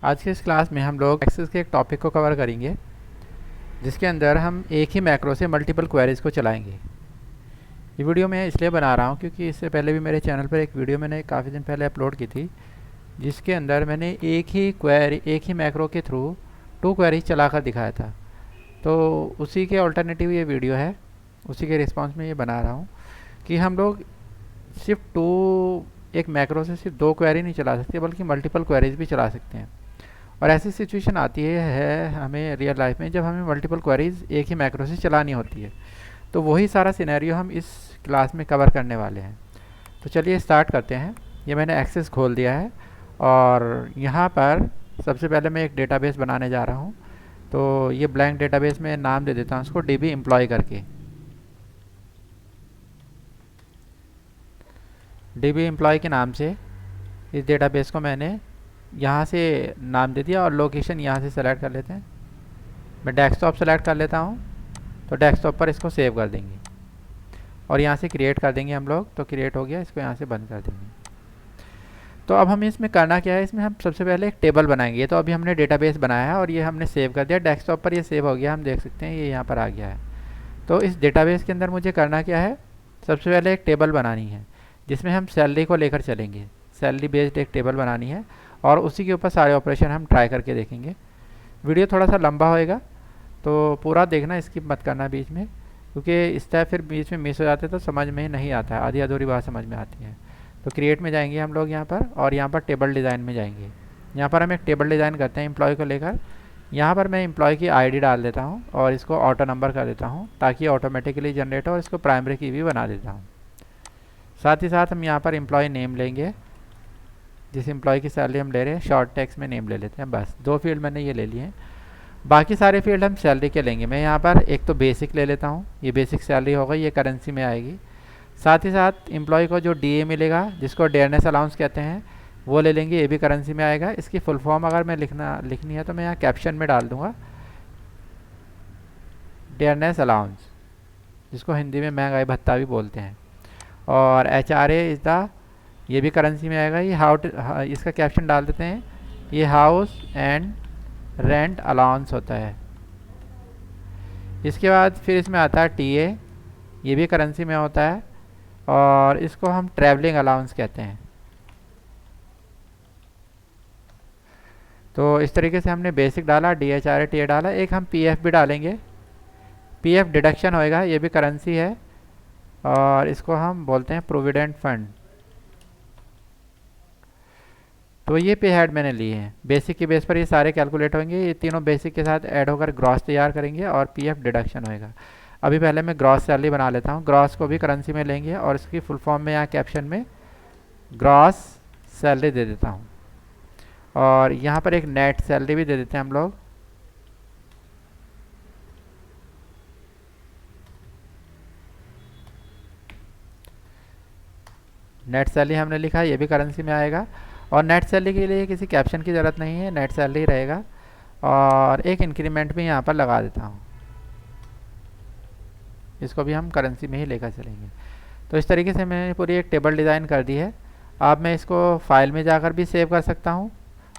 आज की इस क्लास में हम लोग एक्सेस के एक टॉपिक को कवर करेंगे जिसके अंदर हम एक ही मैक्रो से मल्टीपल क्वेरीज़ को चलाएंगे। ये वीडियो मैं इसलिए बना रहा हूँ क्योंकि इससे पहले भी मेरे चैनल पर एक वीडियो मैंने काफ़ी दिन पहले अपलोड की थी जिसके अंदर मैंने एक ही मैक्रो के थ्रू 2 क्वेरीज चला कर दिखाया था। तो उसी के ऑल्टरनेटिव ये वीडियो है, उसी के रिस्पॉन्स में ये बना रहा हूँ कि हम लोग सिर्फ एक मैक्रो से सिर्फ 2 क्वेरी नहीं चला सकते बल्कि मल्टीपल क्वेरीज भी चला सकते हैं। और ऐसी सिचुएशन आती है हमें रियल लाइफ में जब हमें मल्टीपल क्वेरीज एक ही मैक्रो से चलानी होती है। तो वही सारा सिनेरियो हम इस क्लास में कवर करने वाले हैं। तो चलिए स्टार्ट करते हैं। ये मैंने एक्सेस खोल दिया है और यहाँ पर सबसे पहले मैं एक डेटाबेस बनाने जा रहा हूँ। तो ये ब्लैंक डेटाबेस में नाम दे देता हूँ उसको DB एम्प्लॉय करके। DB एम्प्लॉय के नाम से इस डेटाबेस को मैंने यहाँ से नाम दे दिया और लोकेशन यहाँ से सेलेक्ट कर लेते हैं। मैं डेस्कटॉप सेलेक्ट कर लेता हूँ, तो डेस्कटॉप पर इसको सेव कर देंगे और यहाँ से क्रिएट कर देंगे हम लोग। तो क्रिएट हो गया, इसको यहाँ से बंद कर देंगे। तो अब हमें इसमें करना क्या है, इसमें हम सबसे पहले एक टेबल बनाएंगे। तो अभी हमने डेटाबेस बनाया है और ये हमने सेव कर दिया डेस्कटॉप पर, ये सेव हो गया, हम देख सकते हैं ये यहाँ पर आ गया है। तो इस डेटाबेस के अंदर मुझे करना क्या है, सबसे पहले एक टेबल बनानी है जिसमें हम सैलरी को लेकर चलेंगे। सैलरी बेस्ड एक टेबल बनानी है और उसी के ऊपर सारे ऑपरेशन हम ट्राई करके देखेंगे। वीडियो थोड़ा सा लंबा होएगा तो पूरा देखना, स्किप मत करना बीच में, क्योंकि इस टाइप फिर बीच में मिस हो जाते तो समझ में नहीं आता है, आधी अधूरी बात समझ में आती है। तो क्रिएट में जाएंगे हम लोग यहाँ पर और यहाँ पर टेबल डिज़ाइन में जाएंगे। यहाँ पर हम एक टेबल डिज़ाइन करते हैं एम्प्लॉय को लेकर। यहाँ पर मैं एम्प्लॉय की ID डाल देता हूँ और इसको ऑटो नंबर कर देता हूँ ताकि ऑटोमेटिकली जनरेट हो, और इसको प्राइमरी की भी बना देता हूँ। साथ ही साथ हम यहाँ पर एम्प्लॉय नेम लेंगे, जिस एम्प्लॉय की सैलरी हम ले रहे हैं शॉर्ट टेक्स्ट में नेम ले लेते हैं। बस 2 फील्ड मैंने ये ले लिए हैं, बाकी सारे फील्ड हम सैलरी के लेंगे। मैं यहाँ पर एक तो बेसिक ले लेता हूँ, ये बेसिक सैलरी होगा, ये करेंसी में आएगी। साथ ही साथ एम्प्लॉय को जो DA मिलेगा, जिसको डेयरनेस अलाउंस कहते हैं, वो ले लेंगे, ये भी करेंसी में आएगा। इसकी फुल फॉर्म अगर मैं लिखनी है तो मैं यहाँ कैप्शन में डाल दूँगा डेयरनेस अलाउंस, जिसको हिंदी में महंगाई भत्ता भी बोलते हैं। और HRA इज़ द, ये भी करेंसी में आएगा। ये इसका कैप्शन डाल देते हैं, ये हाउस एंड रेंट अलाउंस होता है। इसके बाद फिर इसमें आता है TA, ये भी करेंसी में होता है और इसको हम ट्रैवलिंग अलाउंस कहते हैं। तो इस तरीके से हमने बेसिक डाला, DHRA TA डाला। एक हम PF भी डालेंगे, PF डिडक्शन होएगा, ये भी करेंसी है और इसको हम बोलते हैं प्रोविडेंट फंड। तो ये पे हेड मैंने लिए हैं, बेसिक के बेस पर ये सारे कैलकुलेट होंगे। ये तीनों बेसिक के साथ ऐड होकर ग्रॉस तैयार करेंगे और PF डिडक्शन होएगा। अभी पहले मैं ग्रॉस सैलरी बना लेता हूँ। ग्रॉस को भी करेंसी में लेंगे और इसकी फुल फॉर्म में यहाँ कैप्शन में ग्रॉस सैलरी दे देता हूँ और यहाँ पर एक नेट सैलरी भी दे देते हैं हम लोग। नेट सैलरी हमने लिखा, ये भी करेंसी में आएगा और नेट सैलरी के लिए किसी कैप्शन की ज़रूरत नहीं है, नेट सैलरी रहेगा। और एक इंक्रीमेंट भी यहाँ पर लगा देता हूँ, इसको भी हम करेंसी में ही लेकर चलेंगे। तो इस तरीके से मैंने पूरी एक टेबल डिज़ाइन कर दी है। अब मैं इसको फाइल में जाकर भी सेव कर सकता हूँ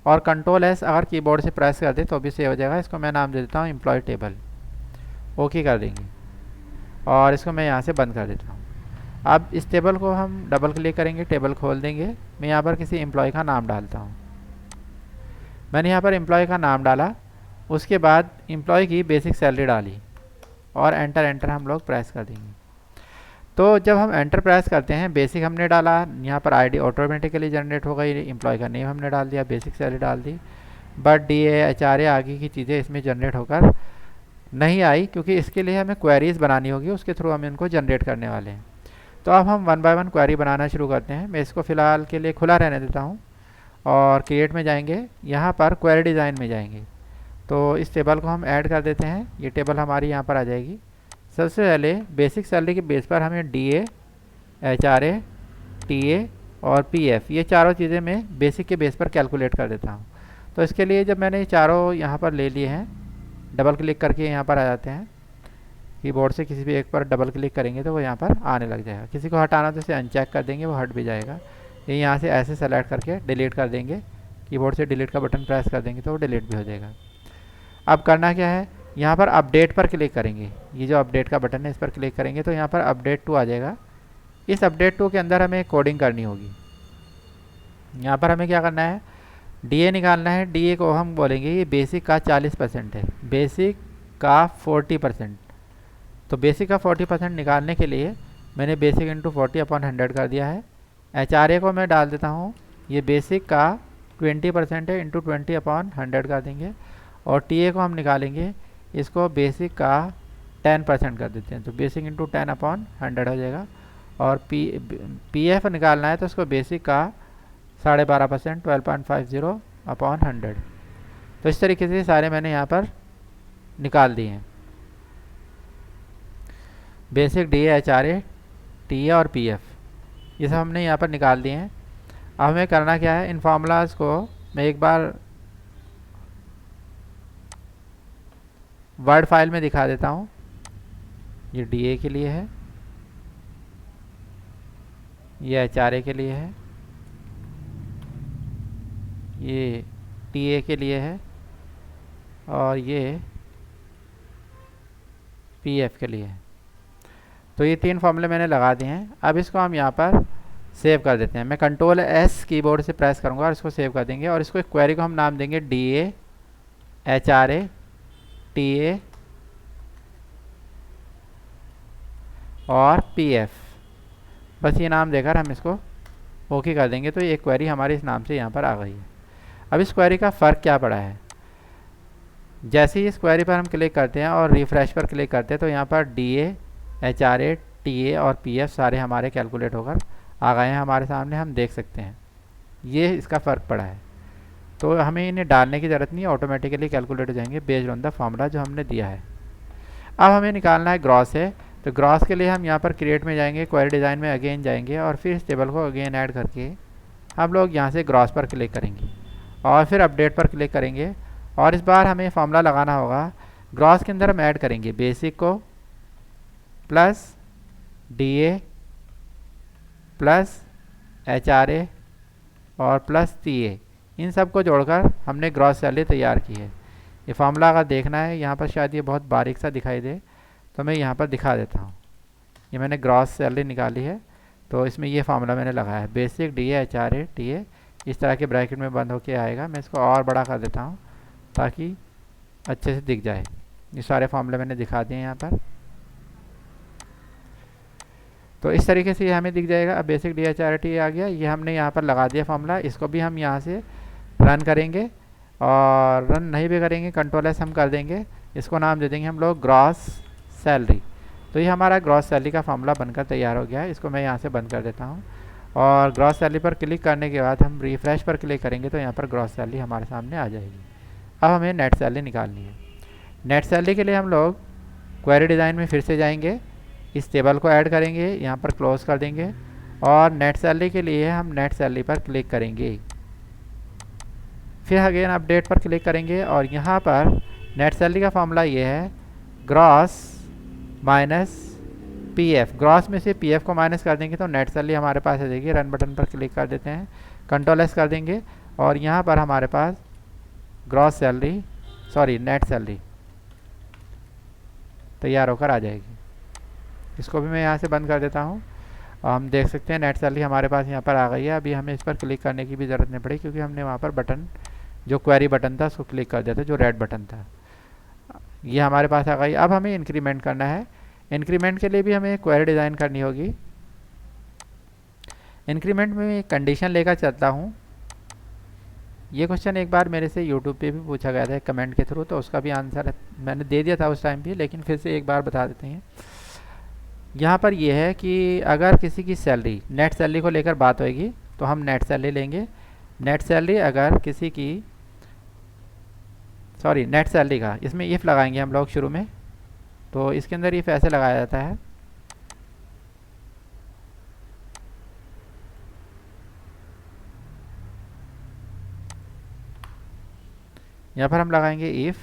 और Ctrl+S अगर कीबोर्ड से प्रेस कर दे तो भी सेव हो जाएगा। इसको मैं नाम दे देता हूँ एम्प्लॉय टेबल, ओके कर देंगे और इसको मैं यहाँ से बंद कर देता हूँ। अब इस टेबल को हम डबल क्लिक करेंगे, टेबल खोल देंगे। मैं यहाँ पर किसी एम्प्लॉय का नाम डालता हूँ। मैंने यहाँ पर एम्प्लॉय का नाम डाला, उसके बाद एम्प्लॉय की बेसिक सैलरी डाली और एंटर हम लोग प्रेस कर देंगे। तो जब हम एंटर प्रेस करते हैं, बेसिक हमने डाला, यहाँ पर ID ऑटोमेटिकली जनरेट हो गई, एम्प्लॉय का नेम हमने डाल दिया, बेसिक सैलरी डाल दी, बट DA HRA आगे की चीज़ें इसमें जनरेट होकर नहीं आई क्योंकि इसके लिए हमें क्वेरीज बनानी होगी, उसके थ्रू हम इनको जनरेट करने वाले हैं। तो अब हम 1 बाय 1 क्वेरी बनाना शुरू करते हैं। मैं इसको फ़िलहाल के लिए खुला रहने देता हूँ और क्रिएट में जाएंगे, यहाँ पर क्वेरी डिज़ाइन में जाएंगे। तो इस टेबल को हम ऐड कर देते हैं, ये टेबल हमारी यहाँ पर आ जाएगी। सबसे पहले बेसिक सैलरी के बेस पर हमें DA HRA TA और PF, ये चारों चीज़ें मैं बेसिक के बेस पर कैलकुलेट कर देता हूँ। तो इसके लिए जब मैंने ये चारों यहाँ पर ले लिए हैं, डबल क्लिक करके यहाँ पर आ जाते हैं। कीबोर्ड से किसी भी एक पर डबल क्लिक करेंगे तो वो यहाँ पर आने लग जाएगा। किसी को हटाना तो इसे अनचेक कर देंगे, वो हट भी जाएगा। ये यहाँ से ऐसे सेलेक्ट करके डिलीट कर देंगे कीबोर्ड से डिलीट का बटन प्रेस कर देंगे तो वो डिलीट भी हो जाएगा। अब करना क्या है, यहाँ पर अपडेट पर क्लिक करेंगे, ये जो अपडेट का बटन है इस पर क्लिक करेंगे तो यहाँ पर अपडेट टू आ जाएगा। इस अपडेट टू के अंदर हमें कोडिंग करनी होगी। यहाँ पर हमें क्या करना है, डीए निकालना है। डीए को हम बोलेंगे ये बेसिक का 40% है, बेसिक का 40%। तो बेसिक का 40% निकालने के लिए मैंने बेसिक इंटू 40/100 कर दिया है। HRA को मैं डाल देता हूँ, ये बेसिक का 20% है, इंटू 20/100 कर देंगे। और टीए को हम निकालेंगे, इसको बेसिक का 10% कर देते हैं, तो बेसिक इंटू 10/100 हो जाएगा। और पीएफ निकालना है तो उसको बेसिक का 12.5% 12.50/100। तो इस तरीके से सारे मैंने यहाँ पर निकाल दिए हैं, बेसिक, डीए, HRA, टीए और पीएफ, ये सब हमने यहाँ पर निकाल दिए हैं। अब हमें करना क्या है, इन फार्मूलाज को मैं एक बार वर्ड फाइल में दिखा देता हूँ। ये डीए के लिए है, ये HRA के लिए है, ये टीए के लिए है और ये पीएफ के लिए है। तो ये 3 फॉर्मूले मैंने लगा दिए हैं। अब इसको हम यहाँ पर सेव कर देते हैं। मैं Ctrl+S कीबोर्ड से प्रेस करूँगा और इसको सेव कर देंगे। और इसको एक क्वेरी को हम नाम देंगे DA, HRA, TA और PF। बस ये नाम देकर हम इसको ओके कर देंगे तो ये क्वेरी हमारी इस नाम से यहाँ पर आ गई है। अब इस क्वेरी का फ़र्क क्या पड़ा है, जैसे ही इस क्वेरी पर हम क्लिक करते हैं और रिफ़्रेश पर क्लिक करते हैं तो यहाँ पर DA, HRA, TA और PF सारे हमारे कैलकुलेट होकर आ गए हैं हमारे सामने, हम देख सकते हैं। ये इसका फ़र्क पड़ा है, तो हमें इन्हें डालने की ज़रूरत नहीं है, ऑटोमेटिकली कैलकुलेट हो जाएंगे बेस्ड ऑन द फार्मूला जो हमने दिया है। अब हमें निकालना है ग्रॉस है, तो ग्रॉस के लिए हम यहाँ पर क्रिएट में जाएंगे, क्वेरी डिज़ाइन में अगेन जाएंगे और फिर इस टेबल को अगेन ऐड करके हम लोग यहाँ से ग्रॉस पर क्लिक करेंगे और फिर अपडेट पर क्लिक करेंगे। और इस बार हमें फार्मूला लगाना होगा। ग्रॉस के अंदर हम ऐड करेंगे बेसिक को प्लस DA प्लस HRA और प्लस TA, इन सब को जोड़कर हमने ग्रॉस सैलरी तैयार की है। ये फार्मूला अगर देखना है, यहाँ पर शायद ये बहुत बारीक सा दिखाई दे तो मैं यहाँ पर दिखा देता हूँ। ये मैंने ग्रॉस सैलरी निकाली है, तो इसमें ये फार्मूला मैंने लगाया है, बेसिक, DA, HRA, TA, इस तरह के ब्रैकेट में बंद होके आएगा। मैं इसको और बड़ा कर देता हूँ ताकि अच्छे से दिख जाए। ये सारे फार्मूले मैंने दिखा दिए यहाँ पर, तो इस तरीके से ये हमें दिख जाएगा। अब बेसिक, DA, HRA, TA आ गया, ये हमने यहाँ पर लगा दिया फार्मूला। इसको भी हम यहाँ से रन करेंगे और रन नहीं भी करेंगे, Ctrl+S हम कर देंगे। इसको नाम दे देंगे हम लोग ग्रॉस सैलरी। तो ये हमारा ग्रॉस सैलरी का फार्मूला बनकर तैयार हो गया है। इसको मैं यहाँ से बंद कर देता हूँ और ग्रॉस सैलरी पर क्लिक करने के बाद हम रिफ्रेश पर क्लिक करेंगे तो यहाँ पर ग्रॉस सैलरी हमारे सामने आ जाएगी। अब हमें नेट सैलरी निकालनी है। नेट सैलरी के लिए हम लोग क्वेरी डिज़ाइन में फिर से जाएंगे, इस टेबल को ऐड करेंगे, यहाँ पर क्लोज कर देंगे और नेट सैलरी के लिए हम नेट सैलरी पर क्लिक करेंगे। फिर अगेन अपडेट पर क्लिक करेंगे और यहाँ पर नेट सैलरी का फॉर्मूला ये है, ग्रॉस माइनस पीएफ। ग्रॉस में से पीएफ को माइनस कर देंगे तो नेट सैलरी हमारे पास आ जाएगी। रन बटन पर क्लिक कर देते हैं, Ctrl+S कर देंगे और यहाँ पर हमारे पास gross salary, sorry net salary तैयार होकर आ जाएगी। इसको भी मैं यहाँ से बंद कर देता हूँ और हम देख सकते हैं नेट सैलरी हमारे पास यहाँ पर आ गई है। अभी हमें इस पर क्लिक करने की भी ज़रूरत नहीं पड़ी क्योंकि हमने वहाँ पर बटन, जो क्वेरी बटन था उसको क्लिक कर दिया था, जो रेड बटन था, ये हमारे पास आ गई। अब हमें इंक्रीमेंट करना है। इंक्रीमेंट के लिए भी हमें क्वेरी डिज़ाइन करनी होगी। इंक्रीमेंट में एक कंडीशन लेकर चलता हूँ। ये क्वेश्चन एक बार मेरे से यूट्यूब पे भी पूछा गया था कमेंट के थ्रू, तो उसका भी आंसर मैंने दे दिया था उस टाइम भी, लेकिन फिर से एक बार बता देते हैं। यहाँ पर यह है कि अगर किसी की सैलरी, नेट सैलरी को लेकर बात होगी तो हम नेट सैलरी लेंगे। नेट सैलरी अगर किसी की, सॉरी नेट सैलरी का, इसमें इफ़ लगाएंगे हम लोग शुरू में, तो इसके अंदर इफ़ ऐसे लगाया जाता है, यहाँ पर हम लगाएंगे इफ़,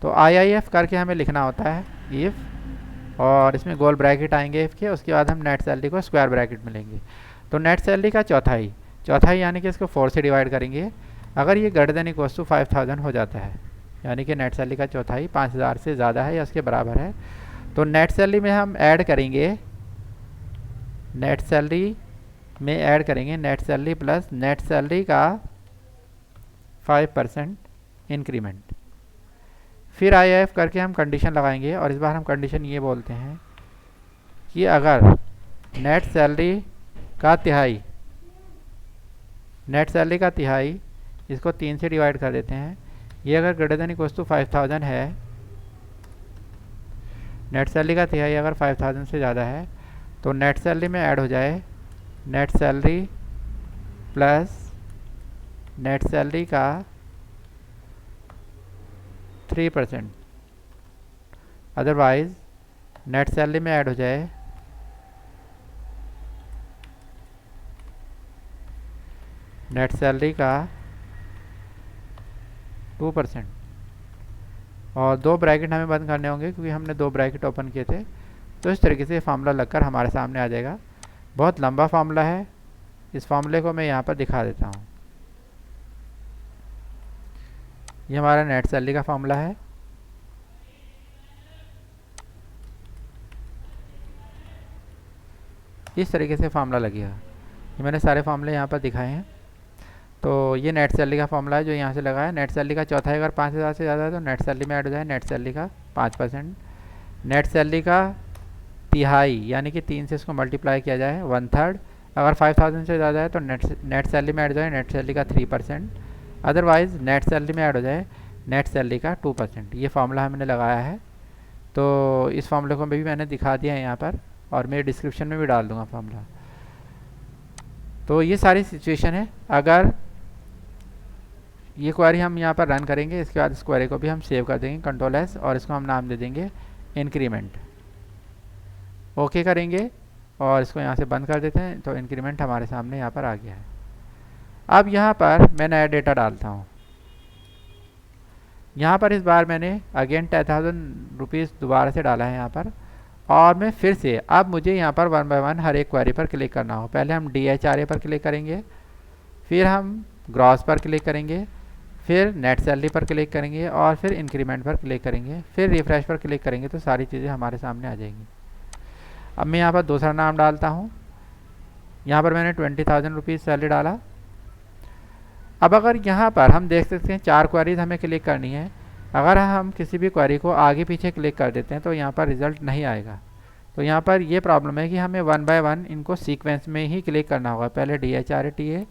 तो IIF करके हमें लिखना होता है इफ़, और इसमें गोल ब्रैकेट आएंगे इफ़ के, उसके बाद हम नेट सैलरी को स्क्वायर ब्रैकेट में लेंगे। तो नेट सैलरी का चौथाई, चौथाई यानी कि इसको 4 से डिवाइड करेंगे। अगर ये ग्रेटर देन इक्वल्स टू 5000 हो जाता है, यानी कि नेट सैलरी का चौथाई 5000 से ज़्यादा है या उसके बराबर है, तो नेट सैलरी में हम ऐड करेंगे, नेट सैलरी में ऐड करेंगे net salary plus net salary का 5% इंक्रीमेंट। फिर IIF करके हम कंडीशन लगाएंगे और इस बार हम कंडीशन ये बोलते हैं कि अगर नेट सैलरी का तिहाई, नेट सैलरी का तिहाई, इसको 3 से डिवाइड कर देते हैं, ये अगर ग्रेटर देन इक्वल्स टू 5000 है, नेट सैलरी का तिहाई अगर 5000 से ज़्यादा है, तो नेट सैलरी में ऐड हो जाए net salary plus net salary का 3%, अदरवाइज नेट सैलरी में ऐड हो जाए नेट सैलरी का 2%। और 2 ब्रैकेट हमें बंद करने होंगे क्योंकि हमने 2 ब्रैकेट ओपन किए थे। तो इस तरीके से फार्मूला लगकर हमारे सामने आ जाएगा। बहुत लंबा फार्मूला है, इस फार्मूले को मैं यहाँ पर दिखा देता हूँ। ये हमारा नेट सैलरी का फार्मूला है। इस तरीके से फार्मूला लगेगा। ये मैंने सारे फार्मूले यहाँ पर दिखाए हैं। तो ये नेट सैलरी का फार्मूला है जो यहाँ से लगा है। नेट सैलरी का चौथाई अगर 5000 से ज़्यादा है तो नेट सैलरी में ऐड हो जाए नेट सैलरी का 5%। नेट सैलरी का तिहाई यानी कि 3 से इसको मल्टीप्लाई किया जाए 1/3। अगर 5000 से ज़्यादा है तो नेट सैलरी में ऐड हो जाए नेट सैलरी का 3%। अदरवाइज नेट सैलरी में ऐड हो जाए नेट सैलरी का 2%। ये फार्मूला हमने लगाया है। तो इस फार्मूले को भी मैंने दिखा दिया है यहाँ पर और मैं डिस्क्रिप्शन में भी डाल दूँगा फार्मूला। तो ये सारी सिचुएशन है। अगर ये क्वेरी हम यहाँ पर रन करेंगे, इसके बाद इस क्वेरी को भी हम सेव कर देंगे Ctrl+S और इसको हम नाम दे देंगे इंक्रीमेंट। ओके करेंगे और इसको यहाँ से बंद कर देते हैं। तो इंक्रीमेंट हमारे सामने यहाँ पर आ गया है। अब यहाँ पर मैं नया डेटा डालता हूँ। यहाँ पर इस बार मैंने अगेन 10,000 रुपीज़ दोबारा से डाला है यहाँ पर। और मैं फिर से अब मुझे यहाँ पर 1 बाय 1 हर एक क्वेरी पर क्लिक करना हो। पहले हम DHRA पर क्लिक करेंगे, फिर हम ग्रॉस पर क्लिक करेंगे, फिर नेट सैलरी पर क्लिक करेंगे और फिर इंक्रीमेंट पर क्लिक करेंगे, फिर रिफ्रेश पर क्लिक करेंगे तो सारी चीज़ें हमारे सामने आ जाएंगी। अब मैं यहाँ पर दूसरा नाम डालता हूँ। यहाँ पर मैंने 20,000 रुपीज़ सैलरी डाला। अब अगर यहाँ पर हम देख सकते हैं 4 क्वेरीज हमें क्लिक करनी है। अगर हम किसी भी क्वेरी को आगे पीछे क्लिक कर देते हैं तो यहाँ पर रिज़ल्ट नहीं आएगा। तो यहाँ पर ये प्रॉब्लम है कि हमें 1 बाय 1 इनको सीक्वेंस में ही क्लिक करना होगा। पहले DHRA TA,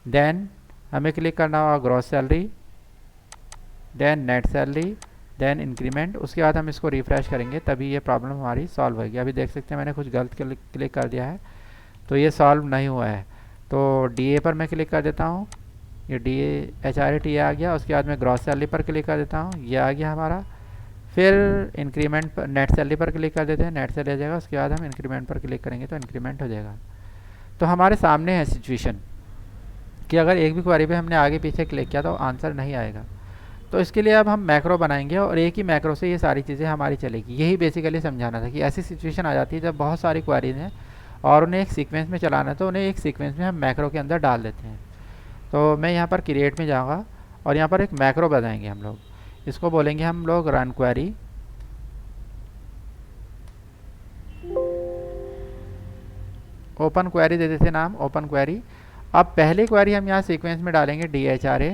देन हमें क्लिक करना होगा gross salary, then net salary, then increment. उसके बाद हम इसको रिफ्रेश करेंगे तभी ये प्रॉब्लम हमारी सॉल्व होगी। अभी देख सकते हैं मैंने कुछ गलत क्लिक कर दिया है तो ये सॉल्व नहीं हुआ है। तो DA पर मैं क्लिक कर देता हूँ, ये DHRA TA आ गया। उसके बाद मैं ग्रॉस सैलरी पर क्लिक कर देता हूँ, ये आ गया हमारा। फिर इंक्रीमेंट पर नेट सैलरी पर क्लिक कर देते हैं, नेट सैलरी आ जाएगा। उसके बाद हम इंक्रीमेंट पर क्लिक करेंगे तो इंक्रीमेंट हो जाएगा। तो हमारे सामने है सिचुएशन कि अगर एक भी क्वेरी पे हमने आगे पीछे क्लिक किया तो आंसर नहीं आएगा। तो इसके लिए अब हम मैक्रो बनाएंगे और एक ही मैक्रो से ये सारी चीज़ें हमारी चलेगी। यही बेसिकली समझाना था कि ऐसी सिचुएशन आ जाती है जब बहुत सारी क्वेरीज हैं और उन्हें एक सीक्वेंस में चलाना है तो उन्हें एक सीक्वेंस में हम मैक्रो के अंदर डाल देते हैं। तो मैं यहाँ पर क्रिएट में जाऊँगा और यहाँ पर एक मैक्रो बनाएंगे हम लोग। इसको बोलेंगे हम लोग रन क्वेरी। ओपन क्वेरी दे देते नाम, ओपन क्वेरी। अब पहली क्वेरी हम यहाँ सीक्वेंस में डालेंगे DHRA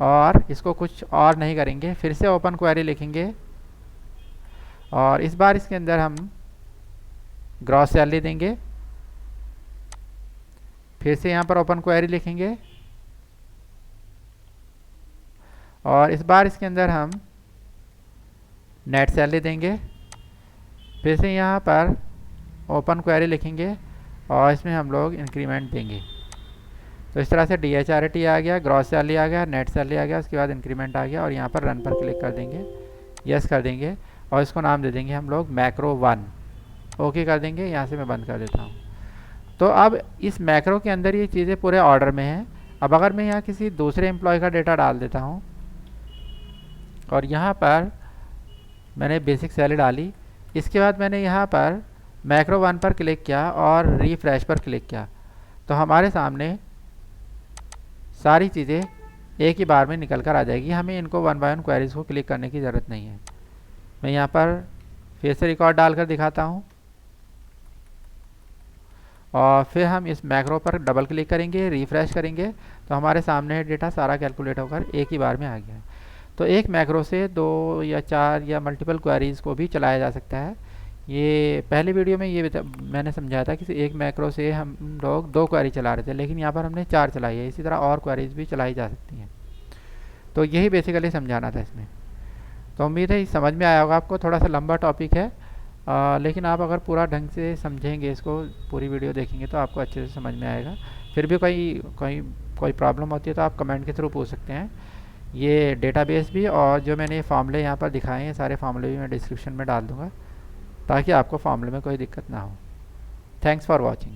और इसको कुछ और नहीं करेंगे। फिर से ओपन क्वेरी लिखेंगे और इस बार इसके अंदर हम ग्रॉस सैलरी देंगे। फिर से यहाँ पर ओपन क्वेरी लिखेंगे और इस बार इसके अंदर हम नेट सैलरी देंगे। फिर से यहाँ पर ओपन क्वेरी लिखेंगे और इसमें हम लोग इंक्रीमेंट देंगे। तो इस तरह से DHRA TA आ गया, ग्रॉस सैलरी आ गया, नेट सैलरी आ गया, उसके बाद इंक्रीमेंट आ गया और यहाँ पर रन पर क्लिक कर देंगे, यस कर देंगे और इसको नाम दे देंगे हम लोग मैक्रो 1। ओके कर देंगे। यहाँ से मैं बंद कर देता हूँ। तो अब इस मैक्रो के अंदर ये चीज़ें पूरे ऑर्डर में हैं। अब अगर मैं यहाँ किसी दूसरे एम्प्लॉय का डेटा डाल देता हूँ और यहाँ पर मैंने बेसिक सैलरी डाली, इसके बाद मैंने यहाँ पर मैक्रो 1 पर क्लिक किया और रिफ्रेश पर क्लिक किया तो हमारे सामने सारी चीज़ें एक ही बार में निकल कर आ जाएगी। हमें इनको वन बाय वन क्वेरीज को क्लिक करने की ज़रूरत नहीं है। मैं यहाँ पर फिर से रिकॉर्ड डालकर दिखाता हूँ और फिर हम इस मैक्रो पर डबल क्लिक करेंगे, रिफ्रेश करेंगे तो हमारे सामने डेटा सारा कैलकुलेट होकर एक ही बार में आ गया है। तो एक मैक्रो से 2 या 4 या मल्टीपल क्वेरीज को भी चलाया जा सकता है। ये पहले वीडियो में मैंने समझाया था कि एक मैक्रो से हम लोग 2 क्वेरी चला रहे थे, लेकिन यहाँ पर हमने 4 चलाई है। इसी तरह और क्वेरीज भी चलाई जा सकती हैं। तो यही बेसिकली समझाना था इसमें। तो उम्मीद है समझ में आया होगा आपको। थोड़ा सा लंबा टॉपिक है, लेकिन आप अगर पूरा ढंग से समझेंगे, इसको पूरी वीडियो देखेंगे तो आपको अच्छे से समझ में आएगा। फिर भी कोई प्रॉब्लम होती है तो आप कमेंट के थ्रू पूछ सकते हैं। ये डेटाबेस भी और जो मैंने फार्मूले यहाँ पर दिखाए हैं, सारे फार्मूले भी मैं डिस्क्रिप्शन में डाल दूँगा ताकि आपको फार्मूले में कोई दिक्कत ना हो। Thanks for watching.